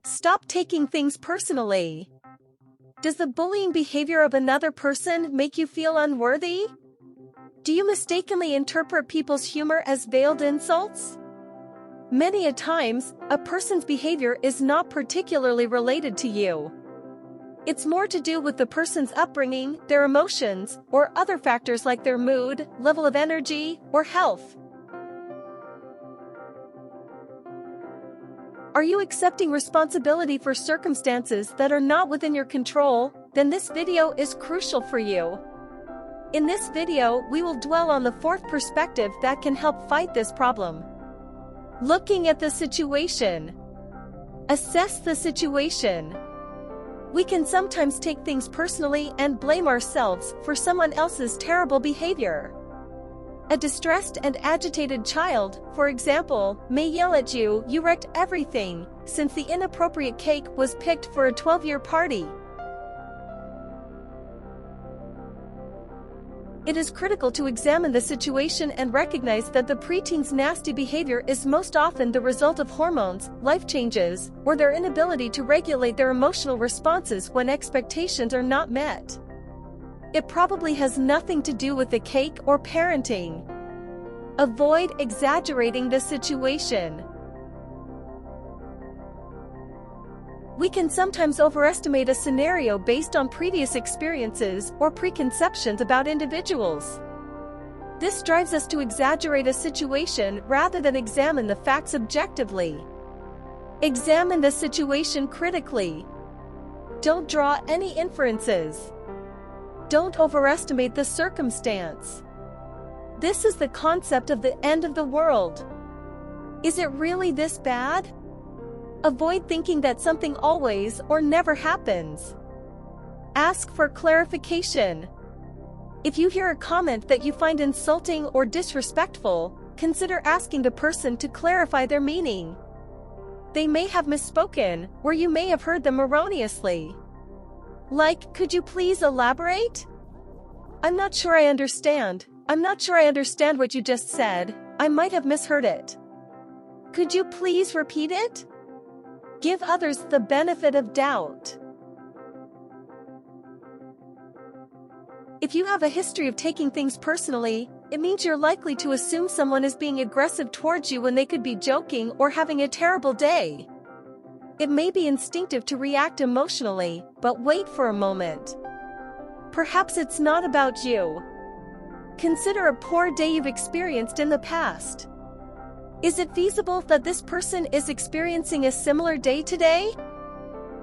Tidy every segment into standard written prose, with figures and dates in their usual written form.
Stop taking things personally. Does the bullying behavior of another person make you feel unworthy? Do you mistakenly interpret people's humor as veiled insults? Many a times, a person's behavior is not particularly related to you. It's more to do with the person's upbringing, their emotions, or other factors like their mood, level of energy, or health. Are you accepting responsibility for circumstances that are not within your control? Then this video is crucial for you. In this video, we will dwell on the fourth perspective that can help fight this problem. Looking at the situation. Assess the situation. We can sometimes take things personally and blame ourselves for someone else's terrible behavior. A distressed and agitated child, for example, may yell at you, "You wrecked everything," since the inappropriate cake was picked for a 12-year party. It is critical to examine the situation and recognize that the preteen's nasty behavior is most often the result of hormones, life changes, or their inability to regulate their emotional responses when expectations are not met. It probably has nothing to do with the cake or parenting. Avoid exaggerating the situation. We can sometimes overestimate a scenario based on previous experiences or preconceptions about individuals. This drives us to exaggerate a situation rather than examine the facts objectively. Examine the situation critically. Don't draw any inferences. Don't overestimate the circumstance. This is the concept of the end of the world. Is it really this bad? Avoid thinking that something always or never happens. Ask for clarification. If you hear a comment that you find insulting or disrespectful, consider asking the person to clarify their meaning. They may have misspoken, or you may have heard them erroneously. Like, "Could you please elaborate? I'm not sure I understand. I'm not sure I understand what you just said. I might have misheard it. Could you please repeat it?" Give others the benefit of doubt. If you have a history of taking things personally, it means you're likely to assume someone is being aggressive towards you when they could be joking or having a terrible day. It may be instinctive to react emotionally, but wait for a moment. Perhaps it's not about you. Consider a poor day you've experienced in the past. Is it feasible that this person is experiencing a similar day today?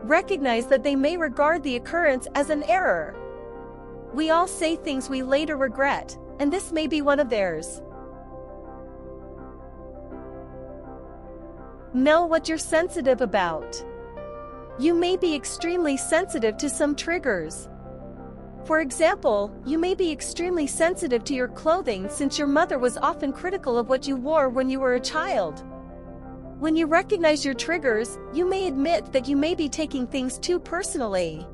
Recognize that they may regard the occurrence as an error. We all say things we later regret, and this may be one of theirs. Know what you're sensitive about. You may be extremely sensitive to some triggers. For example, you may be extremely sensitive to your clothing since your mother was often critical of what you wore when you were a child. When you recognize your triggers, you may admit that you may be taking things too personally.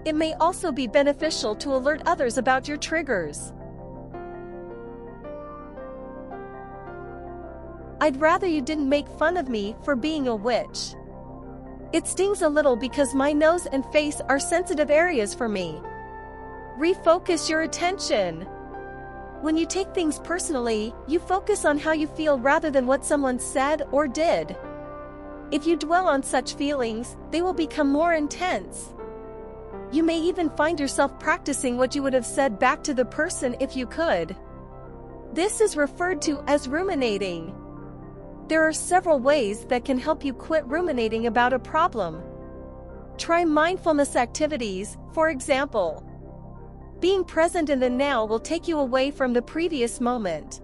It may also be beneficial to alert others about your triggers. I'd rather you didn't make fun of me for being a witch. It stings a little because my nose and face are sensitive areas for me. Refocus your attention. When you take things personally, you focus on how you feel rather than what someone said or did. If you dwell on such feelings, they will become more intense. You may even find yourself practicing what you would have said back to the person if you could. This is referred to as ruminating. There are several ways that can help you quit ruminating about a problem. Try mindfulness activities, for example. Being present in the now will take you away from the previous moment.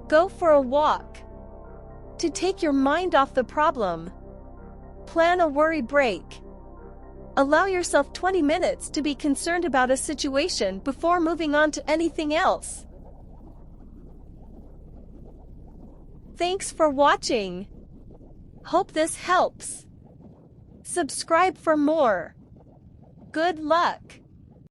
Go for a walk. To take your mind off the problem. Plan a worry break. Allow yourself 20 minutes to be concerned about a situation before moving on to anything else. Thanks for watching. Hope this helps. Subscribe for more. Good luck.